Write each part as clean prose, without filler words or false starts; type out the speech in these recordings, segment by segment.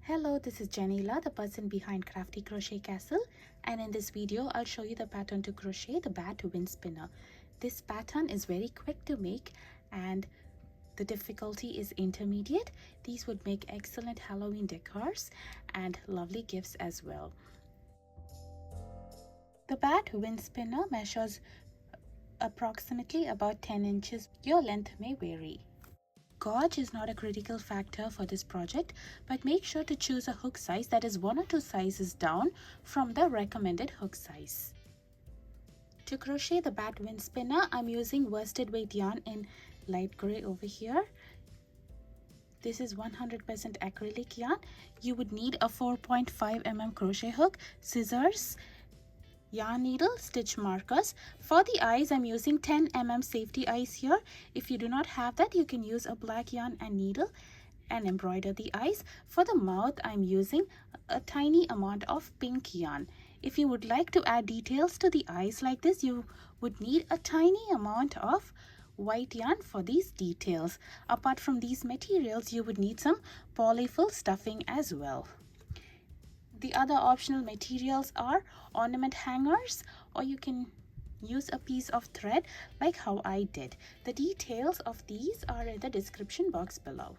Hello, this is Janila, the person behind Crafty Crochet Castle, and in this video I'll show you the pattern to crochet the Bat Wind Spinner. This pattern is very quick to make and the difficulty is intermediate. These would make excellent Halloween decors and lovely gifts as well. The Bat Wind Spinner measures approximately about 10 inches. Your length may vary. Gauge is not a critical factor for this project, but make sure to choose a hook size that is 1 or 2 sizes down from the recommended hook size. To crochet the Bat Wind Spinner, I'm using worsted weight yarn in light gray over here. This is 100% acrylic yarn. You would need a 4.5 mm crochet hook, scissors, yarn needle, stitch markers. For the eyes, I'm using 10 mm safety eyes here. If you do not have that, you can use a black yarn and needle and embroider the eyes. For the mouth, I'm using a tiny amount of pink yarn. If you would like to add details to the eyes like this, you would need a tiny amount of white yarn for these details. Apart from these materials, you would need some polyfill stuffing as well. The other optional materials are ornament hangers, or you can use a piece of thread like how I did. The details of these are in the description box below.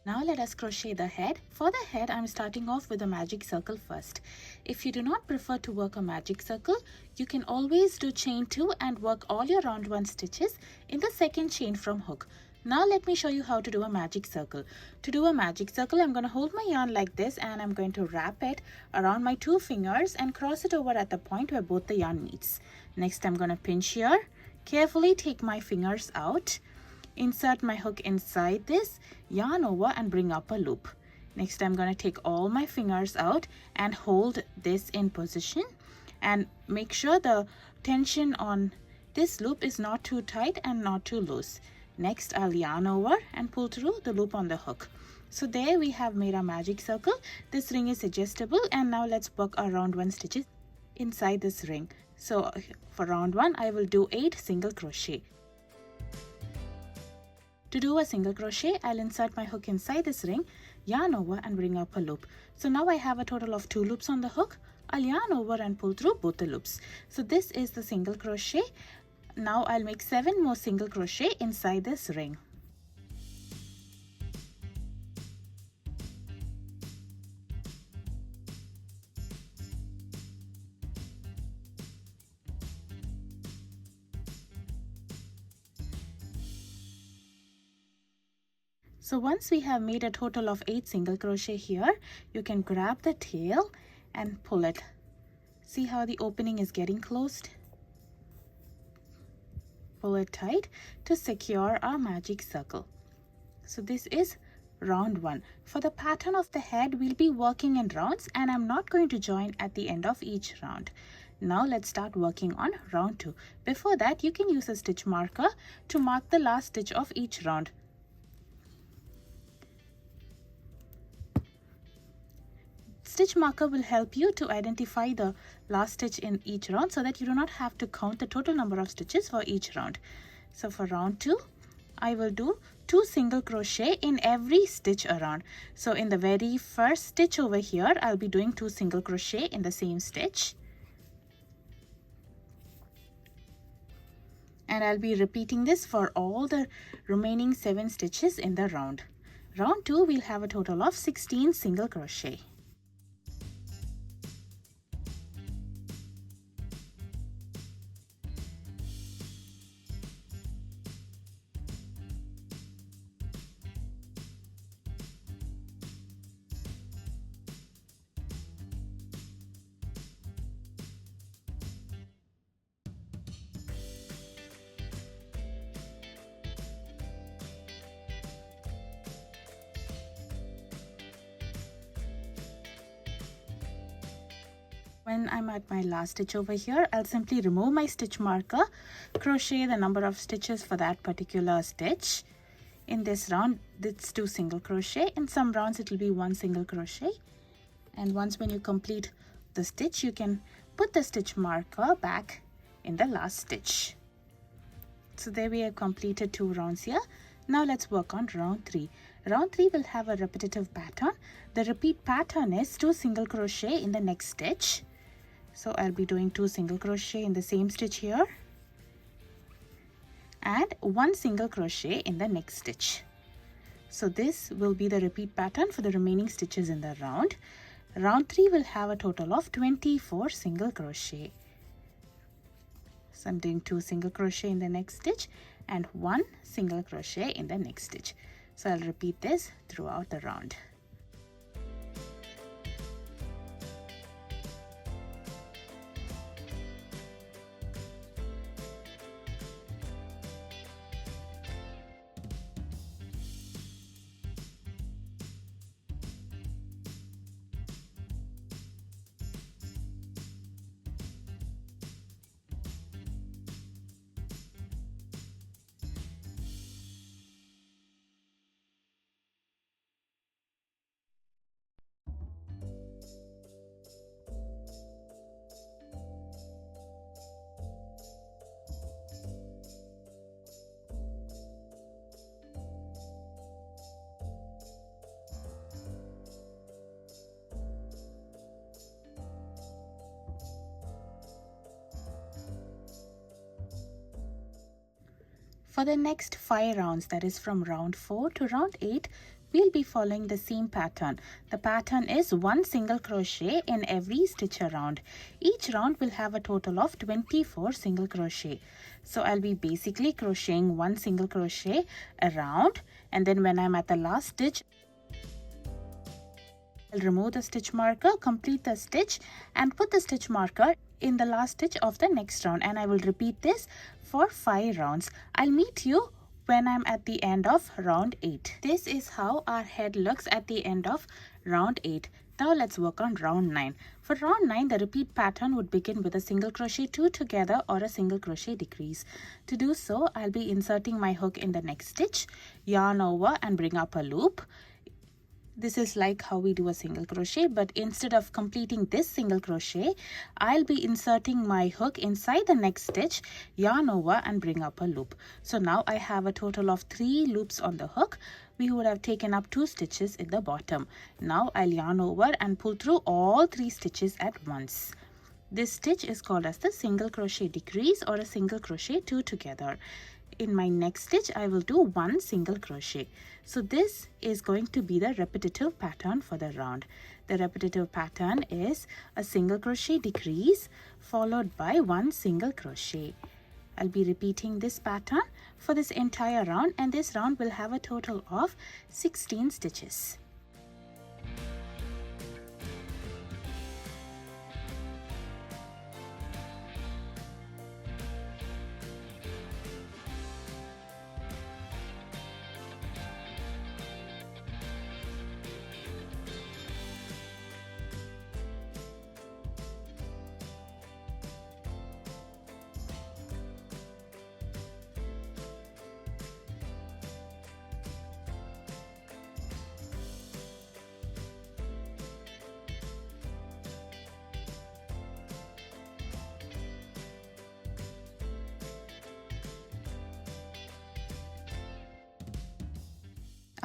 Now let us crochet the head. For the head, I'm starting off with a magic circle first. If you do not prefer to work a magic circle, you can always do chain 2 and work all your round 1 stitches in the second chain from hook. Now let me show you how to do a magic circle. To do a magic circle, I'm going to hold my yarn like this and I'm going to wrap it around my 2 fingers and cross it over at the point where both the yarn meets. Next, I'm going to pinch here, carefully take my fingers out, insert my hook inside this, yarn over and bring up a loop. Next, I'm going to take all my fingers out and hold this in position and make sure the tension on this loop is not too tight and not too loose. Next, I'll yarn over and pull through the loop on the hook. So there we have made our magic circle. This ring is adjustable, and now let's work our round 1 stitches inside this ring. So for round 1, I will do 8 single crochet. To do a single crochet, I'll insert my hook inside this ring, yarn over and bring up a loop. So now I have a total of 2 loops on the hook. I'll yarn over and pull through both the loops. So this is the single crochet. Now I'll make 7 more single crochet inside this ring. So once we have made a total of 8 single crochet here, you can grab the tail and pull it. See how the opening is getting closed? Pull it tight to secure our magic circle. So this is round 1. For the pattern of the head, we'll be working in rounds and I'm not going to join at the end of each round. Now let's start working on round 2. Before that, you can use a stitch marker to mark the last stitch of each round. Stitch marker will help you to identify the last stitch in each round so that you do not have to count the total number of stitches for each round. So for round 2, I will do 2 single crochet in every stitch around. So in the very first stitch over here, I'll be doing 2 single crochet in the same stitch. And I'll be repeating this for all the remaining 7 stitches in the round. Round 2, we'll have a total of 16 single crochet. When I'm at my last stitch over here, I'll simply remove my stitch marker, crochet the number of stitches for that particular stitch. In this round, it's 2 single crochet. In some rounds, it will be 1 single crochet. And once when you complete the stitch, you can put the stitch marker back in the last stitch. So there we have completed 2 rounds here. Now let's work on round 3. Round 3 will have a repetitive pattern. The repeat pattern is 2 single crochet in the next stitch. So I'll be doing 2 single crochet in the same stitch here and 1 single crochet in the next stitch. So this will be the repeat pattern for the remaining stitches in the round. Round 3 will have a total of 24 single crochet. So I'm doing 2 single crochet in the next stitch and 1 single crochet in the next stitch. So I'll repeat this throughout the round. For the next 5 rounds, that is from round 4 to round 8, we'll be following the same pattern. The pattern is 1 single crochet in every stitch around. Each round will have a total of 24 single crochet. So I'll be basically crocheting 1 single crochet around, and then when I'm at the last stitch, I'll remove the stitch marker, complete the stitch and put the stitch marker in the last stitch of the next round, and I will repeat this for 5 rounds. I'll meet you when I'm at the end of round 8. This is how our head looks at the end of round 8. Now let's work on round 9. For round 9, the repeat pattern would begin with a single crochet 2 together or a single crochet decrease. To do so, I'll be inserting my hook in the next stitch, yarn over and bring up a loop. This is like how we do a single crochet, but instead of completing this single crochet, I'll be inserting my hook inside the next stitch, yarn over and bring up a loop. So now I have a total of 3 loops on the hook. We would have taken up 2 stitches in the bottom. Now I'll yarn over and pull through all 3 stitches at once. This stitch is called as the single crochet decrease or a single crochet 2 together. In my next stitch, I will do 1 single crochet. So this is going to be the repetitive pattern for the round. The repetitive pattern is a single crochet decrease followed by 1 single crochet. I'll be repeating this pattern for this entire round, and this round will have a total of 16 stitches.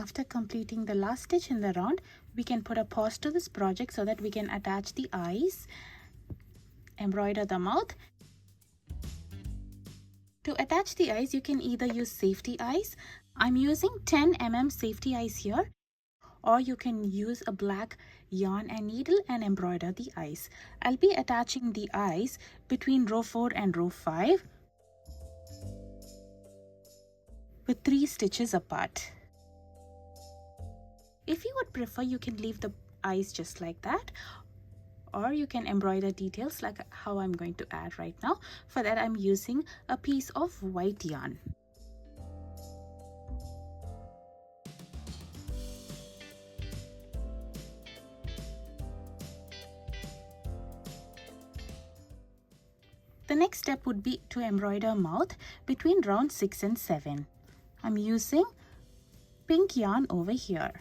After completing the last stitch in the round, we can put a pause to this project so that we can attach the eyes, embroider the mouth. To attach the eyes, you can either use safety eyes. I'm using 10 mm safety eyes here, or you can use a black yarn and needle and embroider the eyes. I'll be attaching the eyes between row 4 and row 5 with 3 stitches apart. If you would prefer, you can leave the eyes just like that, or you can embroider details like how I'm going to add right now. For that, I'm using a piece of white yarn. The next step would be to embroider mouth between round 6 and 7. I'm using pink yarn over here.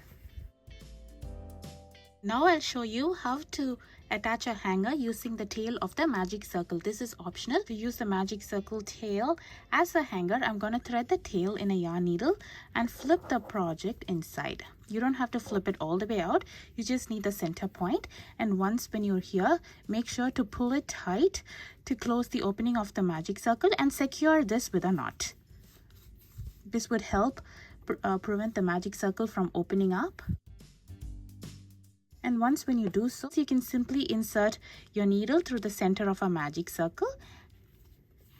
Now I'll show you how to attach a hanger using the tail of the magic circle. This is optional. To use the magic circle tail as a hanger, I'm going to thread the tail in a yarn needle and flip the project inside. You don't have to flip it all the way out. You just need the center point. And once when you're here, make sure to pull it tight to close the opening of the magic circle and secure this with a knot. This would help prevent the magic circle from opening up. And once when you do so, you can simply insert your needle through the center of a magic circle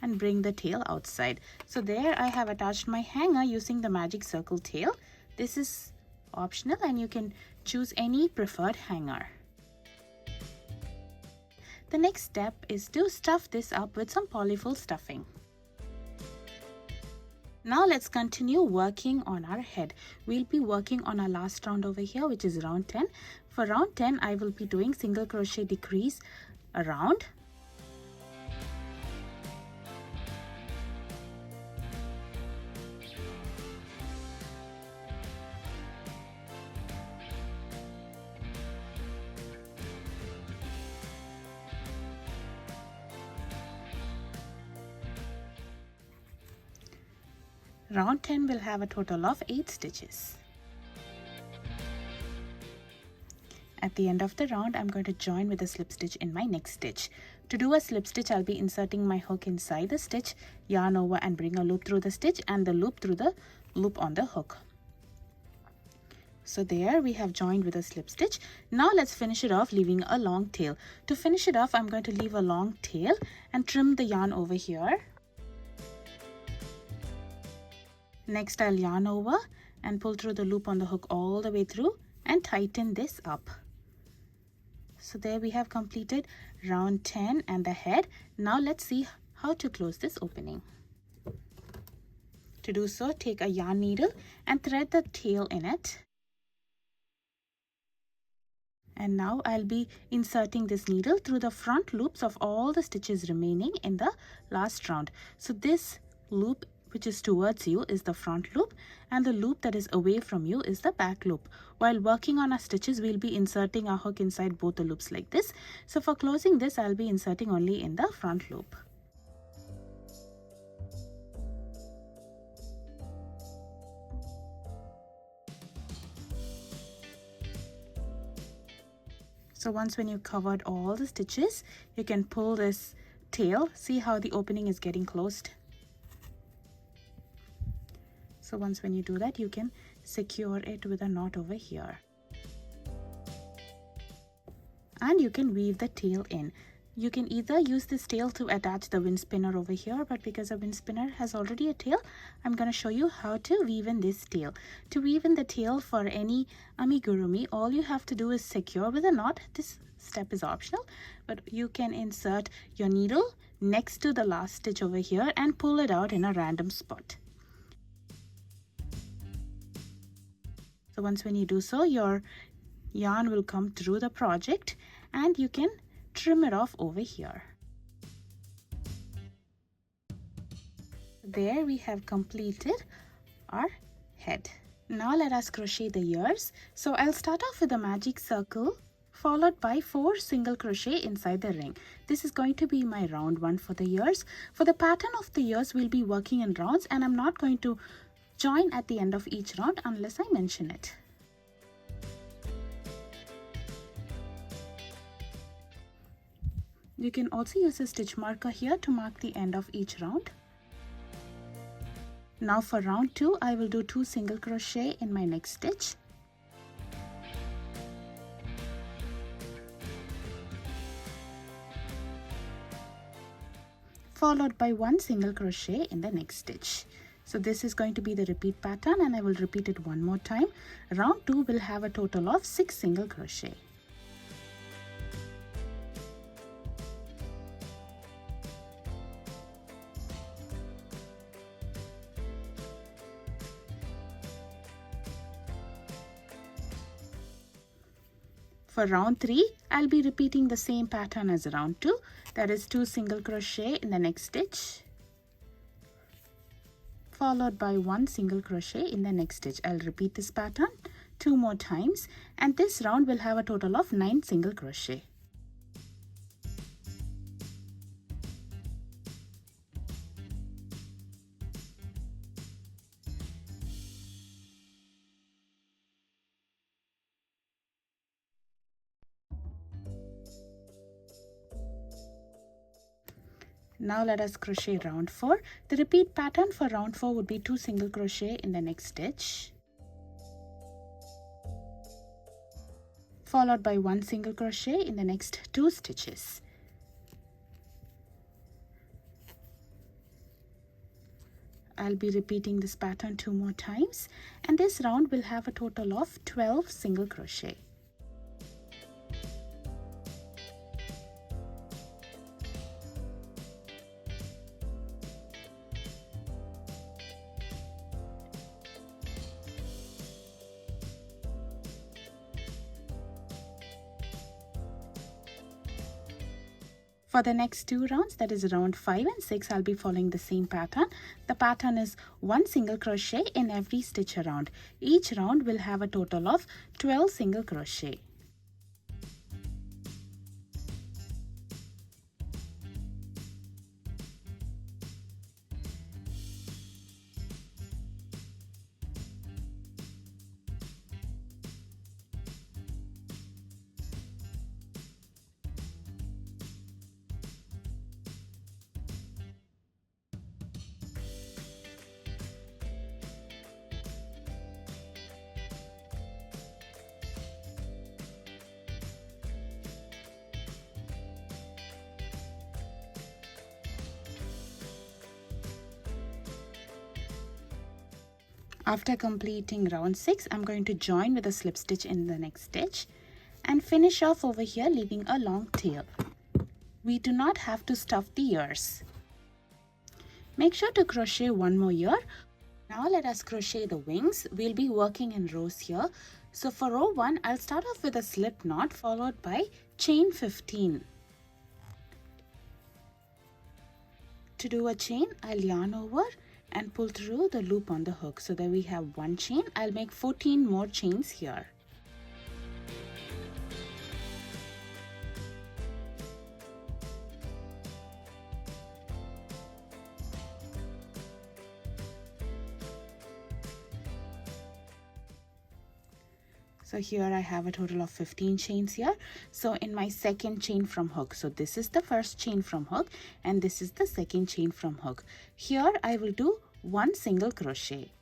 and bring the tail outside. So there I have attached my hanger using the magic circle tail. This is optional and you can choose any preferred hanger. The next step is to stuff this up with some polyfill stuffing. Now let's continue working on our head. We'll be working on our last round over here, which is round 10. For round 10, I will be doing single crochet decrease around. Round 10 will have a total of 8 stitches. At the end of the round, I'm going to join with a slip stitch in my next stitch. To do a slip stitch, I'll be inserting my hook inside the stitch, yarn over and bring a loop through the stitch and the loop through the loop on the hook. So there we have joined with a slip stitch. Now let's finish it off leaving a long tail. To finish it off, I'm going to leave a long tail and trim the yarn over here. Next, I'll yarn over and pull through the loop on the hook all the way through and tighten this up. So there we have completed round 10 and the head. Now let's see how to close this opening. To do so, take a yarn needle and thread the tail in it. And now I'll be inserting this needle through the front loops of all the stitches remaining in the last round. So this loop which is towards you is the front loop and the loop that is away from you is the back loop. While working on our stitches, we'll be inserting our hook inside both the loops like this. So for closing this, I'll be inserting only in the front loop. So once when you've covered all the stitches, you can pull this tail. See how the opening is getting closed. So once when you do that, you can secure it with a knot over here. And you can weave the tail in. You can either use this tail to attach the wind spinner over here, but because a wind spinner has already a tail, I'm going to show you how to weave in this tail. To weave in the tail for any amigurumi, all you have to do is secure with a knot. This step is optional, but you can insert your needle next to the last stitch over here and pull it out in a random spot. So once when you do so, your yarn will come through the project and you can trim it off over here. There we have completed our head. Now let us crochet the ears. So I'll start off with a magic circle followed by 4 single crochet inside the ring. This is going to be my round 1 for the ears. For the pattern of the ears, we'll be working in rounds and I'm not going to join at the end of each round unless I mention it. You can also use a stitch marker here to mark the end of each round. Now for round 2, I will do 2 single crochet in my next stitch. Followed by 1 single crochet in the next stitch. So this is going to be the repeat pattern and I will repeat it one more time. Round 2 will have a total of 6 single crochet. For round 3, I'll be repeating the same pattern as round 2. That is 2 single crochet in the next stitch, followed by 1 single crochet in the next stitch. I'll repeat this pattern 2 more times, and this round will have a total of 9 single crochet. Now let us crochet round 4. The repeat pattern for round 4 would be 2 single crochet in the next stitch, followed by 1 single crochet in the next 2 stitches. I'll be repeating this pattern 2 more times, and this round will have a total of 12 single crochet. For the next 2 rounds, that is round 5 and 6, I'll be following the same pattern. The pattern is 1 single crochet in every stitch around. Each round will have a total of 12 single crochet. After completing round 6, I'm going to join with a slip stitch in the next stitch and finish off over here, leaving a long tail. We do not have to stuff the ears. Make sure to crochet 1 more ear. Now let us crochet the wings. We'll be working in rows here. So for row 1, I'll start off with a slip knot followed by chain 15. To do a chain, I'll yarn over and pull through the loop on the hook. So that we have 1 chain. I'll make 14 more chains here. So here I have a total of 15 chains here. So in my second chain from hook, so this is the first chain from hook and this is the second chain from hook. Here I will do 1 single crochet.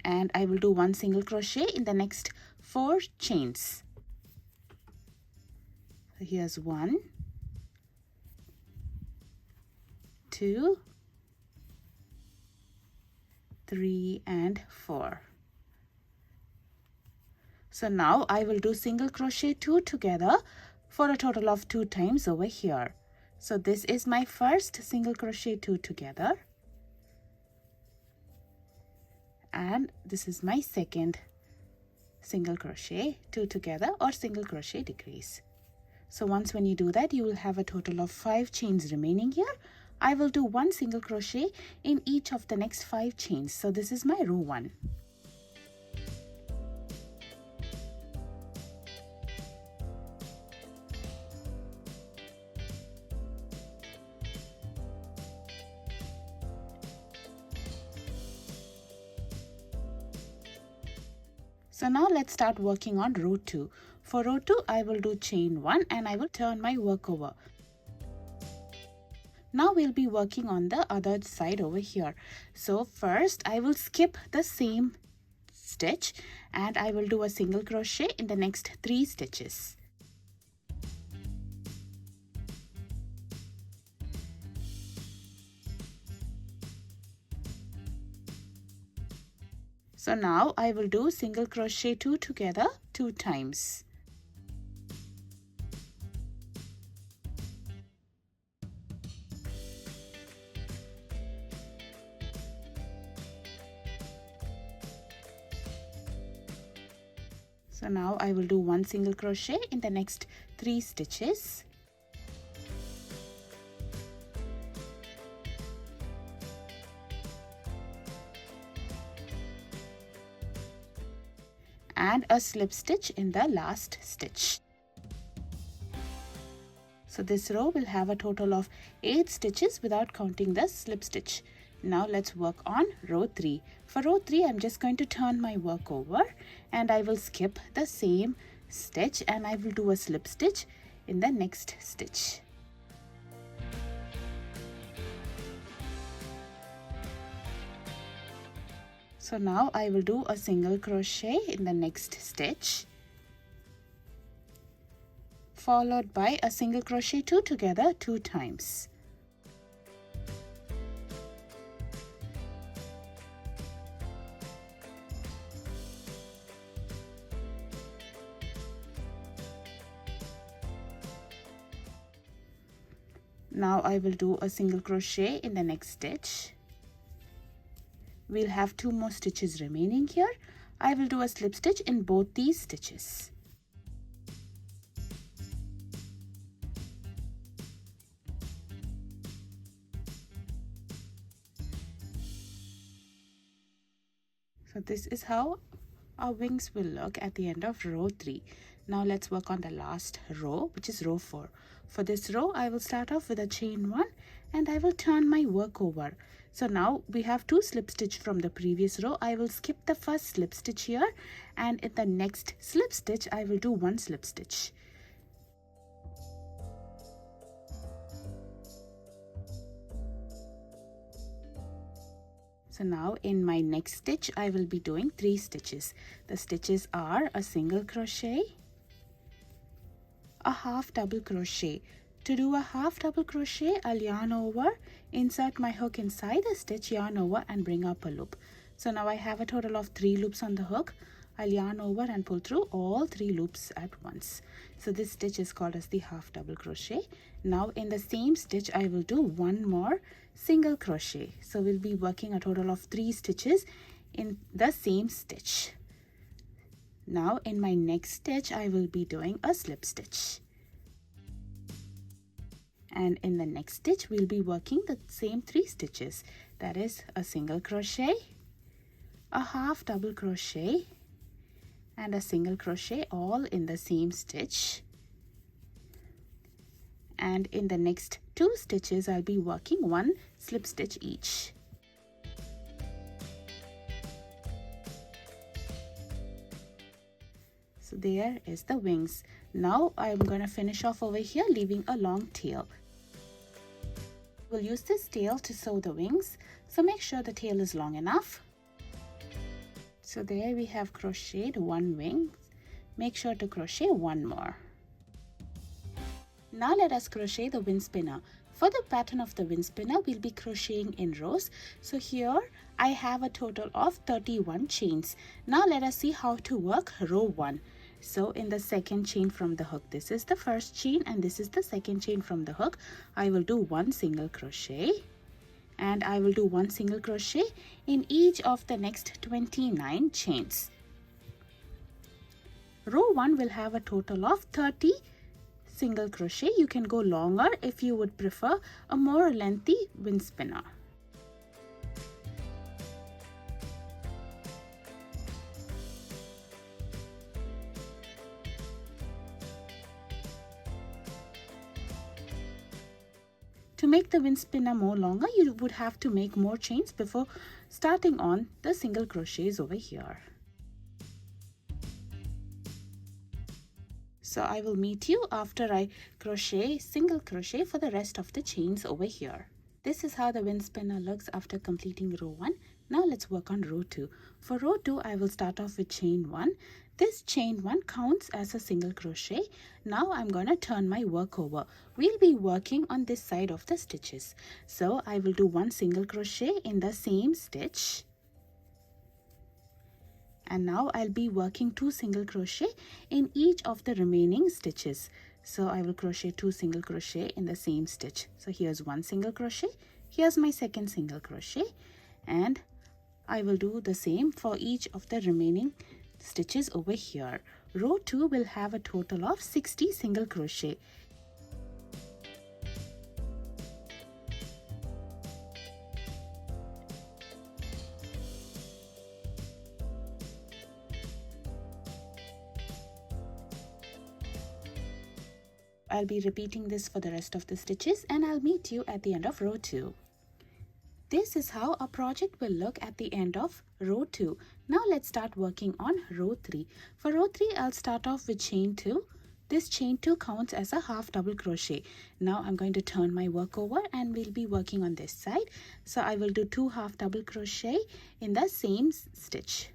And I will do 1 single crochet in the next 4 chains. So here's 1, 2, 3 and 4. So now I will do single crochet 2 together for a total of 2 times over here. So this is my first single crochet 2 together, and this is my second single crochet 2 together or single crochet decrease. So once when you do that, you will have a total of 5 chains remaining here. I will do 1 single crochet in each of the next 5 chains. So this is my row 1. So now let's start working on row 2. For row 2, I will do chain 1 and I will turn my work over. Now we'll be working on the other side over here. So first I will skip the same stitch and I will do a single crochet in the next 3 stitches. So now I will do single crochet 2 together 2 times. So now I will do 1 single crochet in the next 3 stitches. and a slip stitch in the last stitch. So this row will have a total of 8 stitches without counting the slip stitch. Now let's work on row 3. For row 3, I'm just going to turn my work over and I will skip the same stitch and I will do a slip stitch in the next stitch. So now I will do a single crochet in the next stitch, followed by a single crochet 2 together 2 times. Now I will do a single crochet in the next stitch. We'll have 2 more stitches remaining here. I will do a slip stitch in both these stitches. So this is how our wings will look at the end of row 3. Now let's work on the last row, which is row 4. For this row, I will start off with a chain 1 and I will turn my work over. So now we have 2 slip stitch from the previous row. I will skip the first slip stitch here and in the next slip stitch, I will do 1 slip stitch. So now in my next stitch, I will be doing 3 stitches. The stitches are a single crochet, a half double crochet. To do a half double crochet, I'll yarn over, insert my hook inside the stitch, yarn over and bring up a loop. So now I have a total of 3 loops on the hook. I'll yarn over and pull through all 3 loops at once. So this stitch is called as the half double crochet. Now in the same stitch, I will do 1 more single crochet. So we'll be working a total of 3 stitches in the same stitch. Now in my next stitch, I will be doing a slip stitch. And in the next stitch, we'll be working the same 3 stitches. That is a single crochet, a half double crochet, and a single crochet, all in the same stitch. And in the next 2 stitches, I'll be working 1 slip stitch each. So there is the wings. Now I'm going to finish off over here, leaving a long tail. We'll use this tail to sew the wings, so make sure the tail is long enough. So there we have crocheted 1 wing. Make sure to crochet 1 more. Now let us crochet the wind spinner. For the pattern of the wind spinner, we'll be crocheting in rows. So here I have a total of 31 chains. Now let us see how to work row 1. So in the second chain from the hook, this is the first chain and this is the second chain from the hook. I will do 1 single crochet and I will do 1 single crochet in each of the next 29 chains. Row 1 will have a total of 30 single crochet. You can go longer if you would prefer a more lengthy wind spinner. To make the wind spinner more longer, you would have to make more chains before starting on the single crochets over here. So I will meet you after I crochet single crochet for the rest of the chains over here. This is how the wind spinner looks after completing row 1. Now let's work on row 2. For row 2, I will start off with chain 1. This chain 1 counts as a single crochet. Now I'm going to turn my work over. We'll be working on this side of the stitches. So I will do 1 single crochet in the same stitch. And now I'll be working 2 single crochet in each of the remaining stitches. So I will crochet 2 single crochet in the same stitch. So here's 1 single crochet, here's my second single crochet, and I will do the same for each of the remaining stitches over here. Row 2 will have a total of 60 single crochet. I'll be repeating this for the rest of the stitches, and I'll meet you at the end of row 2. This is how our project will look at the end of row 2. Now let's start working on row 3. For row 3, I'll start off with chain 2. This chain 2 counts as a half double crochet. Now I'm going to turn my work over and we'll be working on this side. So I will do 2 half double crochet in the same stitch.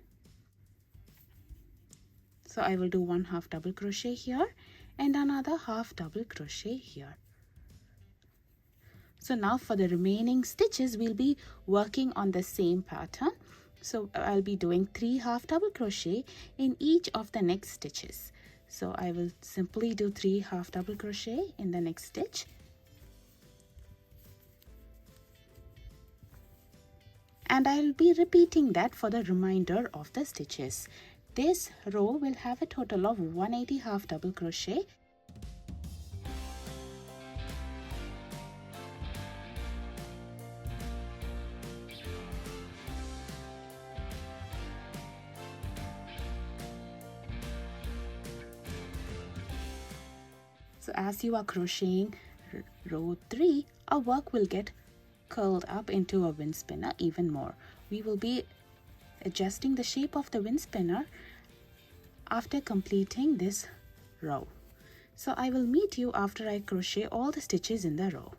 So I will do 1 half double crochet here and another half double crochet here. So now for the remaining stitches, we'll be working on the same pattern. So I'll be doing 3 half double crochet in each of the next stitches. So I will simply do 3 half double crochet in the next stitch. And I'll be repeating that for the remainder of the stitches. This row will have a total of 180 half double crochet. So as you are crocheting row 3, our work will get curled up into a wind spinner even more. We will be adjusting the shape of the wind spinner after completing this row. So I will meet you after I crochet all the stitches in the row.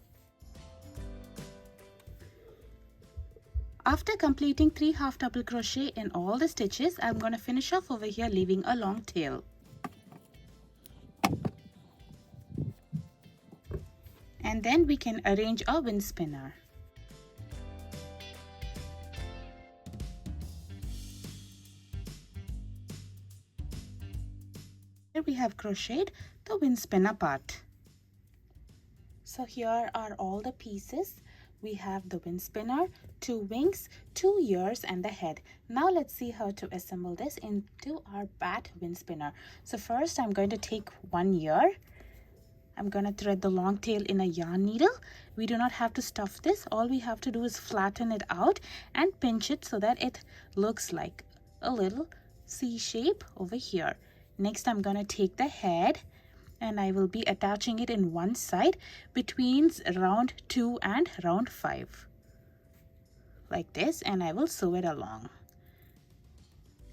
After completing 3 half double crochet in all the stitches, I'm going to finish off over here leaving a long tail. And then we can arrange our wind spinner. Here we have crocheted the wind spinner part. So here are all the pieces. We have the wind spinner, 2 wings, 2 ears and the head. Now let's see how to assemble this into our bat wind spinner. So first I'm going to take 1 ear. I'm going to thread the long tail in a yarn needle. We do not have to stuff this. All we have to do is flatten it out and pinch it so that it looks like a little C shape over here. Next, I'm going to take the head and I will be attaching it in one side between round 2 and round 5. Like this, and I will sew it along.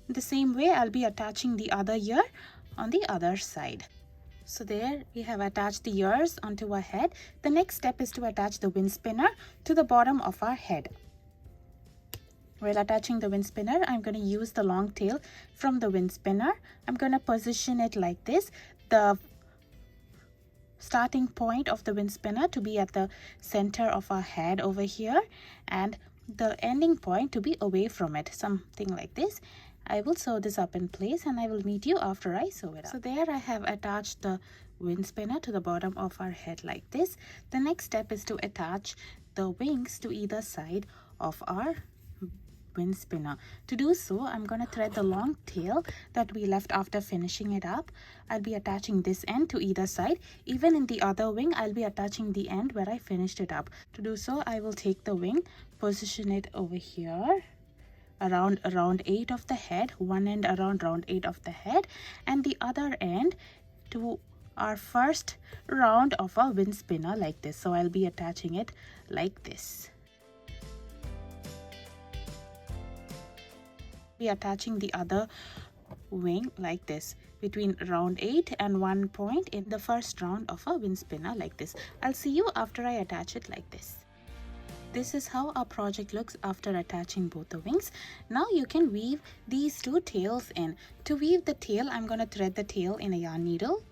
The same way, I'll be attaching the other ear on the other side. So there we have attached the ears onto our head. The next step is to attach the wind spinner to the bottom of our head. While attaching the wind spinner, I'm going to use the long tail from the wind spinner. I'm going to position it like this. The starting point of the wind spinner to be at the center of our head over here, and the ending point to be away from it, something like this. I will sew this up in place and I will meet you after I sew it up. So there I have attached the wind spinner to the bottom of our head like this. The next step is to attach the wings to either side of our wind spinner. To do so, I'm going to thread the long tail that we left after finishing it up. I'll be attaching this end to either side. Even in the other wing, I'll be attaching the end where I finished it up. To do so, I will take the wing, position it over here around round 8 of the head, one end around round 8 of the head, and the other end to our first round of our wind spinner like this. So I'll be attaching it like this. Be attaching the other wing like this between round 8 and 1 point in the first round of a wind spinner like this. I'll see you after I attach it like this. This is how our project looks after attaching both the wings. Now you can weave these 2 tails in. To weave the tail, I'm going to thread the tail in a yarn needle.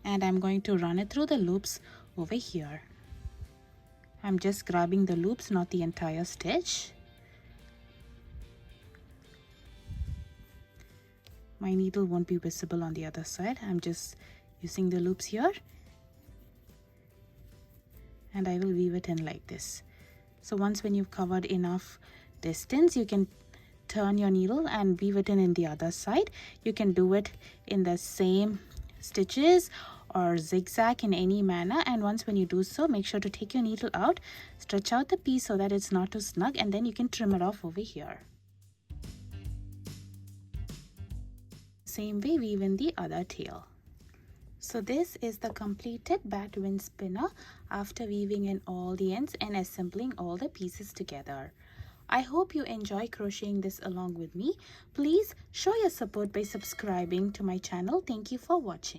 And I'm going to run it through the loops over here. I'm just grabbing the loops, not the entire stitch. My needle won't be visible on the other side. I'm just using the loops here. And I will weave it in like this. So once when you've covered enough distance, you can turn your needle and weave it in the other side. You can do it in the same stitches or zigzag in any manner, and once when you do so, make sure to take your needle out, stretch out the piece so that it's not too snug, and then you can trim it off over here. same way weave in the other tail. So this is the completed bat wind spinner after weaving in all the ends and assembling all the pieces together. I hope you enjoy crocheting this along with me. Please show your support by subscribing to my channel. Thank you for watching.